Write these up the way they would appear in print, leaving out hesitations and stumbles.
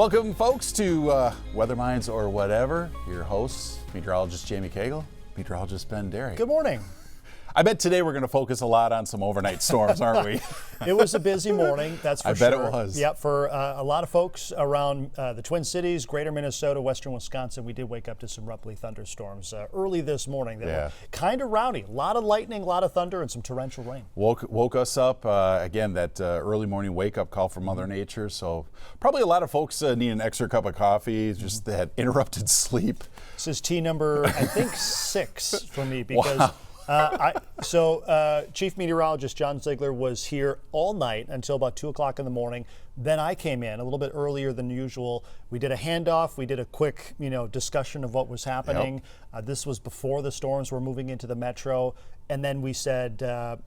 Welcome, folks, to Weather Minds or Whatever. Your hosts, meteorologist Jamie Kagol, meteorologist Ben Dery. Good morning. I bet today we're going to focus a lot on some overnight storms, aren't we? It was a busy morning, that's for sure. I bet it was. Yep, for a lot of folks around the Twin Cities, greater Minnesota, western Wisconsin, we did wake up to some roughly thunderstorms early this morning that were kind of rowdy. A lot of lightning, a lot of thunder, and some torrential rain. Woke us up, again, that early morning wake-up call from Mother Nature. So probably a lot of folks need an extra cup of coffee, just that interrupted sleep. This is tea number, I think, 6 for me because... Wow. Chief Meteorologist John Ziegler was here all night until about 2 o'clock in the morning. Then I came in a little bit earlier than usual. We did a handoff. We did a quick, discussion of what was happening. Yep. This was before the storms were moving into the metro. And then we said,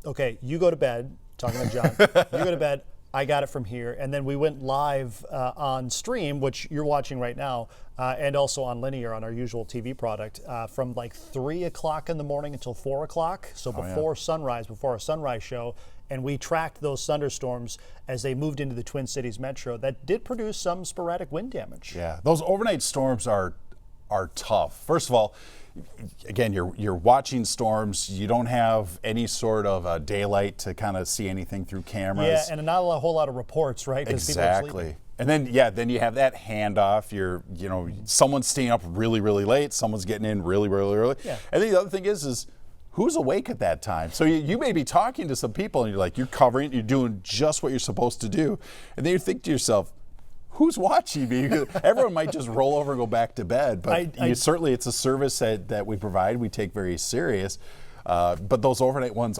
okay, you go to bed, talking to John, you go to bed. I got it from here. And then we went live on stream, which you're watching right now, and also on linear on our usual TV product from like 3 o'clock in the morning until 4 o'clock. So before sunrise, before our sunrise show. And we tracked those thunderstorms as they moved into the Twin Cities metro. That did produce some sporadic wind damage. Yeah, those overnight storms are tough. First of all, again, you're watching storms. You don't have any sort of daylight to kind of see anything through cameras. Yeah, and not a whole lot of reports, right? Exactly. And then, then you have that handoff. Someone's staying up really, really late. Someone's getting in really, really early. Yeah. And then the other thing is who's awake at that time? So you may be talking to some people, and you're covering, you're doing just what you're supposed to do, and then you think to yourself, who's watching me? Everyone might just roll over and go back to bed, but certainly it's a service that we provide, we take very serious. But those overnight ones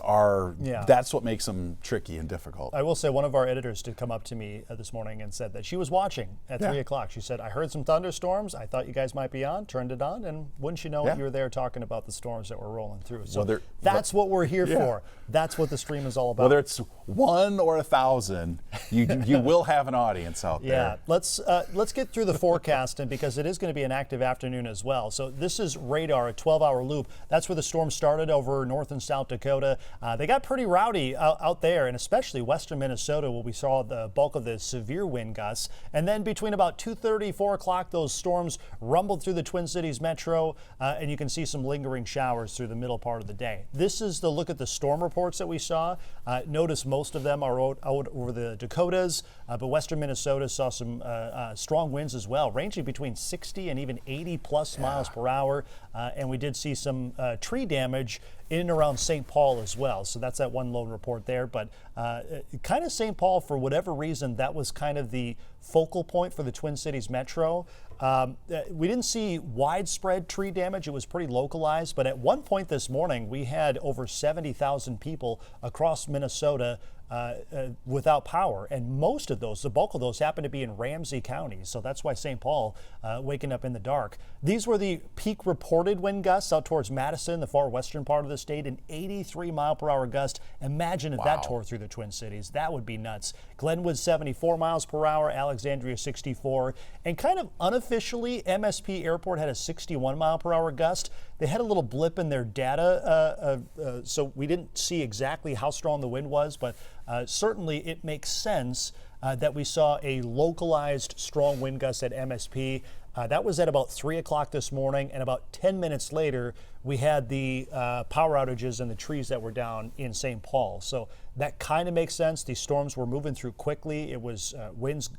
that's what makes them tricky and difficult. I will say one of our editors did come up to me this morning and said that she was watching at 3 o'clock. She said, I heard some thunderstorms. I thought you guys might be on, turned it on, and wouldn't you know it, you were there talking about the storms that were rolling through. So that's what we're here for. That's what the stream is all about. Whether it's 1 or 1,000, you will have an audience out there. Yeah, let's get through the forecast, and because it is going to be an active afternoon as well. So this is radar, a 12-hour loop. That's where the storm started over North and South Dakota. They got pretty rowdy out there, and especially western Minnesota, where we saw the bulk of the severe wind gusts. And then between about 2:30, 4 o'clock, those storms rumbled through the Twin Cities metro, and you can see some lingering showers through the middle part of the day. This is the look at the storm reports that we saw. Notice most of them are out over the Dakotas, but western Minnesota saw some strong winds as well, ranging between 60 and even 80 plus miles per hour. And we did see some tree damage in and around St. Paul as well. So that's that one lone report there. But kind of St. Paul, for whatever reason, that was kind of the focal point for the Twin Cities metro. We didn't see widespread tree damage. It was pretty localized. But at one point this morning, we had over 70,000 people across Minnesota without power, and most of those, the bulk of those, happen to be in Ramsey County. So that's why St. Paul waking up in the dark. These were the peak reported wind gusts out towards Madison, the far western part of the state, an 83-mile-per-hour gust. Imagine if that tore through the Twin Cities. That would be nuts. Glenwood 74 miles per hour, Alexandria 64, and kind of unofficially, MSP Airport had a 61-mile-per-hour gust. They had a little blip in their data, so we didn't see exactly how strong the wind was, but certainly it makes sense that we saw a localized strong wind gust at MSP. That was at about 3 o'clock this morning, and about 10 minutes later, we had the power outages and the trees that were down in St. Paul. So that kind of makes sense. These storms were moving through quickly. It was winds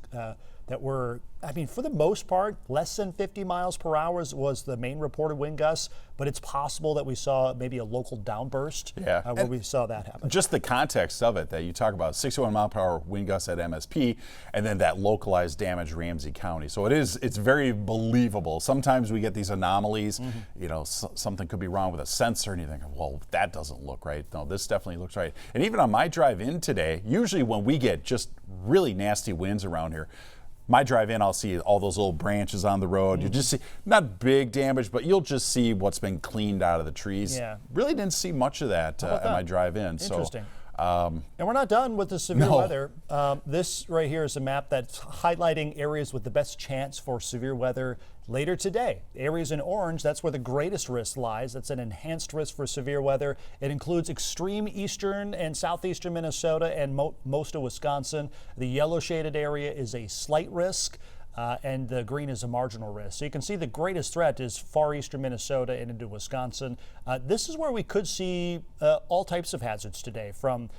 that were, for the most part, less than 50 miles per hour was the main reported wind gusts, but it's possible that we saw maybe a local downburst where we saw that happen. Just the context of it, that you talk about 61 mile per hour wind gusts at MSP, and then that localized damage Ramsey County. So it's very believable. Sometimes we get these anomalies, something could be wrong with a sensor, and you think, well, that doesn't look right. No, this definitely looks right. And even on my drive in today, usually when we get just really nasty winds around here, my drive in, I'll see all those little branches on the road. You just see, not big damage, but you'll just see what's been cleaned out of the trees. Yeah. Really didn't see much of that at my drive in. Interesting. And we're not done with the severe weather. This right here is a map that's highlighting areas with the best chance for severe weather later today. Areas in orange, that's where the greatest risk lies. That's an enhanced risk for severe weather. It includes extreme eastern and southeastern Minnesota and most of Wisconsin. The yellow shaded area is a slight risk. and the green is a marginal risk. So you can see the greatest threat is far eastern Minnesota and into Wisconsin. This is where we could see all types of hazards today, from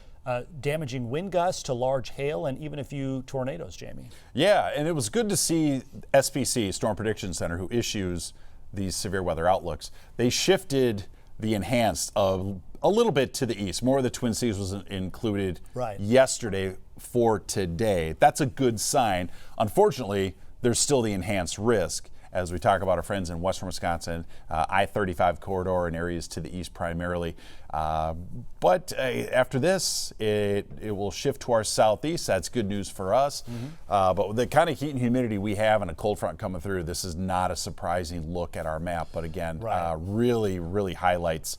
damaging wind gusts to large hail and even a few tornadoes, Jamie. Yeah, and it was good to see SPC, Storm Prediction Center, who issues these severe weather outlooks. They shifted the enhanced a little bit to the east. More of the Twin Cities was included yesterday for today. That's a good sign. Unfortunately, there's still the enhanced risk as we talk about our friends in western Wisconsin, I-35 corridor and areas to the east primarily. But after this, it will shift to our southeast. That's good news for us. But with the kind of heat and humidity we have and a cold front coming through, this is not a surprising look at our map. But again, really, really highlights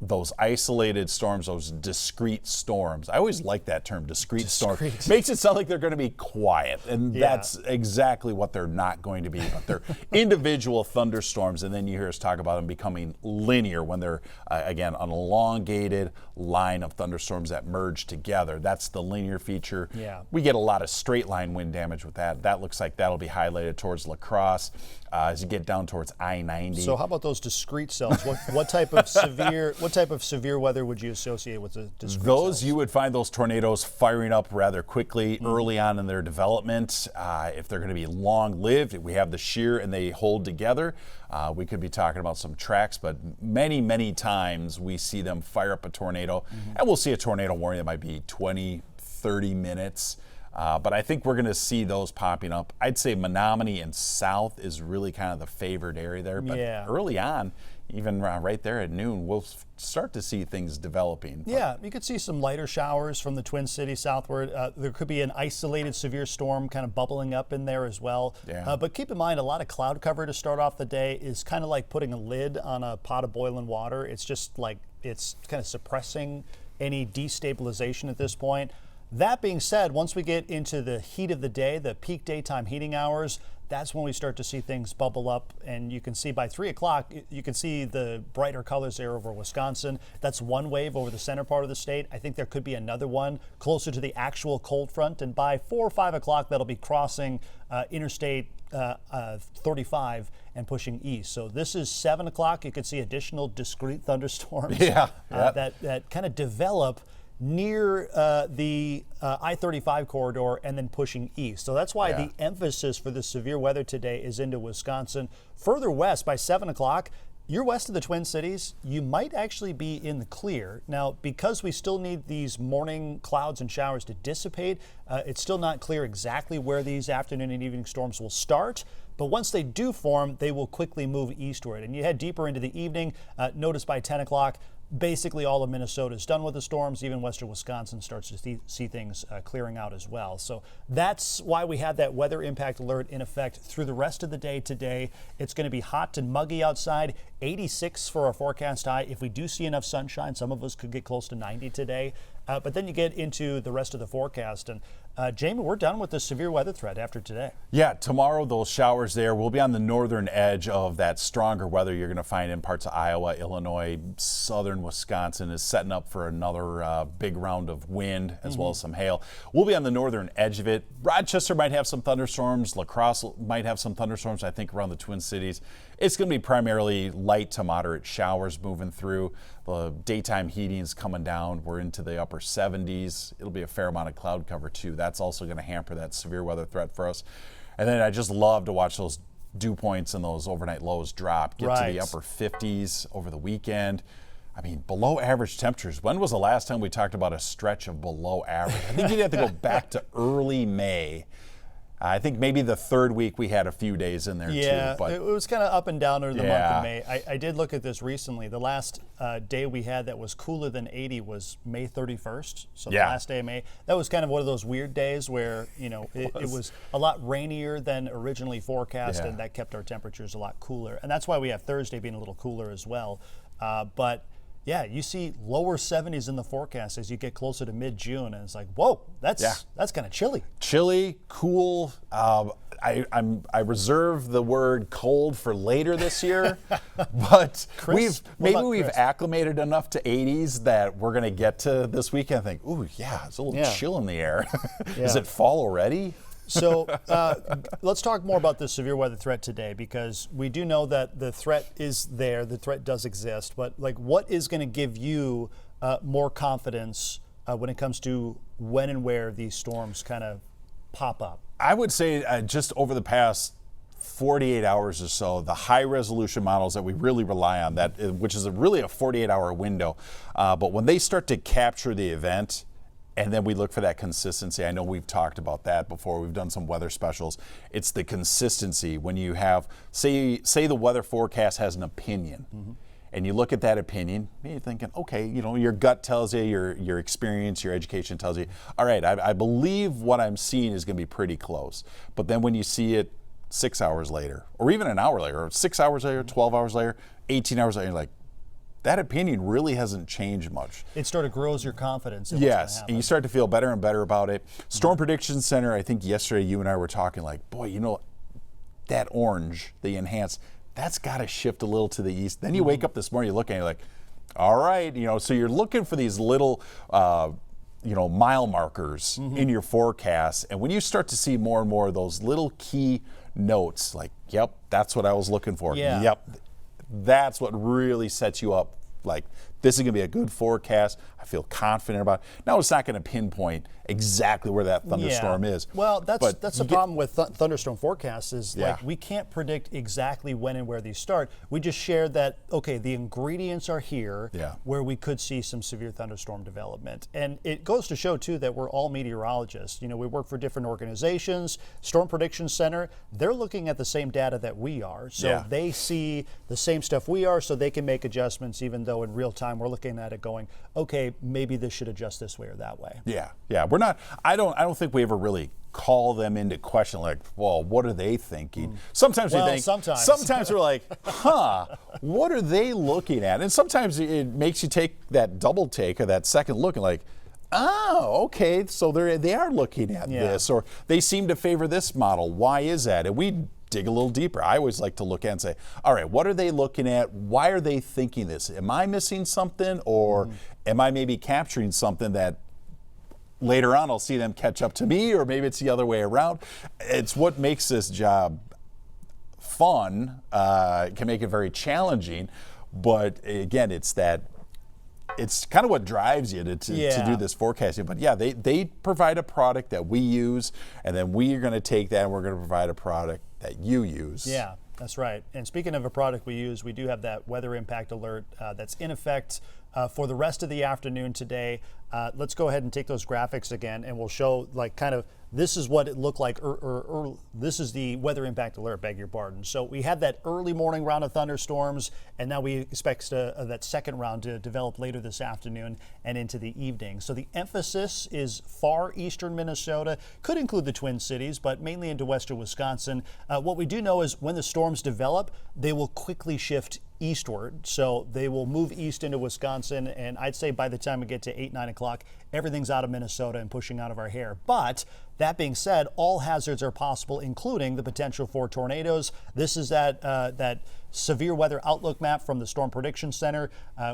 those isolated storms, those discrete storms. I always like that term, discrete storm. Makes it sound like they're going to be quiet, and that's exactly what they're not going to be. But they're individual thunderstorms, and then you hear us talk about them becoming linear when they're, again, an elongated line of thunderstorms that merge together. That's the linear feature. We get a lot of straight line wind damage with that. That looks like that'll be highlighted towards La Crosse as you get down towards I-90. So how about those discrete cells? What type of severe weather would you associate with the discrete cells? You would find those tornadoes firing up rather quickly early on in their development. If they're going to be long-lived, if we have the shear and they hold together, we could be talking about some tracks, but many, many times we see them fire up a tornado, and we'll see a tornado warning that might be 20, 30 minutes. But I think we're going to see those popping up. I'd say Menominee and south is really kind of the favored area there. But early on, even right there at noon, we'll start to see things developing. Yeah, you could see some lighter showers from the Twin Cities southward. There could be an isolated severe storm kind of bubbling up in there as well. But keep in mind, a lot of cloud cover to start off the day is kind of like putting a lid on a pot of boiling water. It's just like it's kind of suppressing any destabilization at this point. That being said, once we get into the heat of the day, the peak daytime heating hours, that's when we start to see things bubble up, and you can see by 3 o'clock, you can see the brighter colors there over Wisconsin. That's one wave over the center part of the state. I think there could be another one closer to the actual cold front, and by 4 or 5 o'clock, that'll be crossing Interstate 35 and pushing east. So this is 7 o'clock. You could see additional discrete thunderstorms that kind of develop near the I-35 corridor and then pushing east. So that's why the emphasis for the severe weather today is into Wisconsin. Further west, by 7 o'clock, you're west of the Twin Cities, you might actually be in the clear. Now, because we still need these morning clouds and showers to dissipate, it's still not clear exactly where these afternoon and evening storms will start. But once they do form, they will quickly move eastward. And you head deeper into the evening, notice by 10 o'clock, basically all of Minnesota is done with the storms. Even western Wisconsin starts to see things clearing out as well. So that's why we have that weather impact alert in effect through the rest of the day today. It's going to be hot and muggy outside, 86 for our forecast high. If we do see enough sunshine, some of us could get close to 90 today. But then you get into the rest of the forecast. And Jamie, we're done with the severe weather threat after today. Yeah, tomorrow those showers there will be on the northern edge of that stronger weather you're going to find in parts of Iowa, Illinois, southern Wisconsin is setting up for another big round of wind as well as some hail. We'll be on the northern edge of it. Rochester might have some thunderstorms. La Crosse might have some thunderstorms, I think, around the Twin Cities. It's going to be primarily light to moderate showers moving through. The daytime heating is coming down. We're into the upper 70s. It'll be a fair amount of cloud cover too. That's also going to hamper that severe weather threat for us. And then I just love to watch those dew points and those overnight lows drop, get to the upper 50s over the weekend. I mean, below average temperatures. When was the last time we talked about a stretch of below average? I think you'd have to go back to early May. I think maybe the third week we had a few days in there too. But it was kind of up and down over the month of May. I did look at this recently. The last day we had that was cooler than 80 was May 31st. So the last day of May. That was kind of one of those weird days where, you know, it was a lot rainier than originally forecast, and that kept our temperatures a lot cooler. And that's why we have Thursday being a little cooler as well. But yeah, you see lower 70s in the forecast as you get closer to mid-June, and it's like, whoa, that's kind of chilly. Chilly, cool. I reserve the word cold for later this year, but we've acclimated enough to 80s that we're going to get to this weekend and think, ooh, yeah, it's a little chill in the air. Is it fall already? So let's talk more about the severe weather threat today, because we do know that the threat is there, the threat does exist, but like, what is going to give you more confidence when it comes to when and where these storms kind of pop up? I would say just over the past 48 hours or so, the high resolution models that we really rely on, which is really a 48-hour window, but when they start to capture the event, and then we look for that consistency. I know we've talked about that before. We've done some weather specials. It's the consistency when you have, say the weather forecast has an opinion, and you look at that opinion, you're thinking, okay, your gut tells you, your experience, your education tells you, all right, I believe what I'm seeing is going to be pretty close. But then when you see it 6 hours later, or even an hour later, or 6 hours later, 12 hours later, 18 hours later, you're like, that opinion really hasn't changed much. It sort of grows your confidence in yes, and you start to feel better and better about it. Storm Prediction Center, I think yesterday you and I were talking like, boy, that orange, the enhanced, that's got to shift a little to the east. Then you wake up this morning, you look and you're like, all right, so you're looking for these little, mile markers in your forecast. And when you start to see more and more of those little key notes, like, yep, that's what I was looking for. Yeah. Yep. That's what really sets you up. Like, this is going to be a good forecast. I feel confident about it. Now, it's not going to pinpoint exactly where that thunderstorm is. Well, that's the problem with thunderstorm forecasts is Yeah. like we can't predict exactly when and where these start. We just shared that, okay, the ingredients are here where we could see some severe thunderstorm development. And it goes to show, too, that we're all meteorologists. We work for different organizations. Storm Prediction Center, they're looking at the same data that we are. So they see the same stuff we are, so they can make adjustments, even though in real time we're looking at it going, okay, maybe this should adjust this way or that way. Yeah. We're not. I don't think we ever really call them into question. Like, well, what are they thinking? Sometimes we think. Sometimes we're like, what are they looking at? And sometimes it makes you take that double take or that second look and like, oh, okay, so they are looking at this, or they seem to favor this model. Why is that? And we dig a little deeper. I always like to look at and say, all right, what are they looking at? Why are they thinking this? Am I missing something, or am I maybe capturing something that later on I'll see them catch up to me, or maybe it's the other way around? It's what makes this job fun. It can make it very challenging, but again, it's kind of what drives you to do this forecasting. But yeah, they provide a product that we use, and then we are going to take that and we're going to provide a product that you use. Yeah, that's right. And speaking of a product we use, we do have that weather impact alert that's in effect for the rest of the afternoon today. Let's go ahead and take those graphics again, and we'll show like kind of this is what it looked like. This is the weather impact alert, beg your pardon. So we had that early morning round of thunderstorms, and now we expect that second round to develop later this afternoon and into the evening. So the emphasis is far eastern Minnesota, could include the Twin Cities, but mainly into western Wisconsin. What we do know is when the storms develop, they will quickly shift eastward. So they will move east into Wisconsin, and I'd say by the time we get to 8, 9 o'clock, everything's out of Minnesota and pushing out of our hair. But that being said, all hazards are possible, including the potential for tornadoes. This is that severe weather outlook map from the Storm Prediction Center.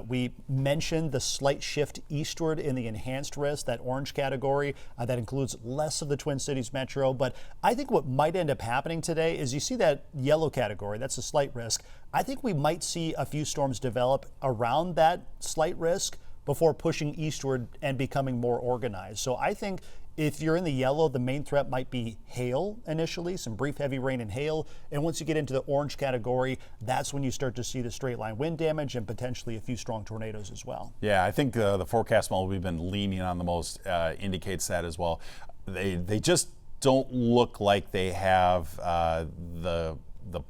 We mentioned the slight shift eastward in the enhanced risk, that orange category. That includes less of the Twin Cities metro. But I think what might end up happening today is you see that yellow category, that's a slight risk. I think we might see a few storms develop around that slight risk before pushing eastward and becoming more organized. So I think if you're in the yellow, the main threat might be hail initially, some brief heavy rain and hail. And once you get into the orange category, that's when you start to see the straight line wind damage and potentially a few strong tornadoes as well. Yeah, I think the forecast model we've been leaning on the most indicates that as well. They just don't look like they have the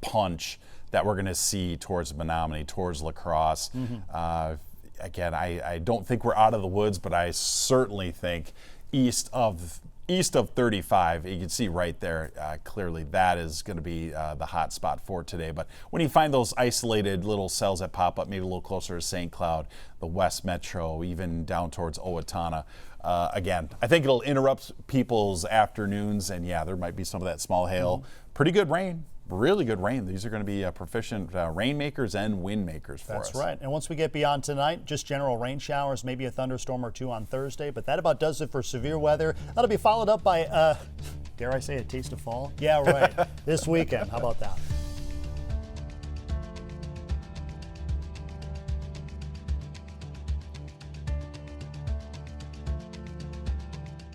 punch that we're going to see towards Menominee, towards La Crosse. Again, I don't think we're out of the woods, but I certainly think east of 35, you can see right there clearly that is going to be the hot spot for today. But when you find those isolated little cells that pop up, maybe a little closer to St. Cloud, the West Metro, even down towards Owatonna, again, I think it'll interrupt people's afternoons, and yeah, there might be some of that small hail. Pretty good rain. Really good rain. These are going to be proficient rainmakers and wind makers for us. That's right. And once we get beyond tonight, just general rain showers, maybe a thunderstorm or two on Thursday. But that about does it for severe weather. That'll be followed up by dare I say a taste of fall? Yeah, right. This weekend. How about that?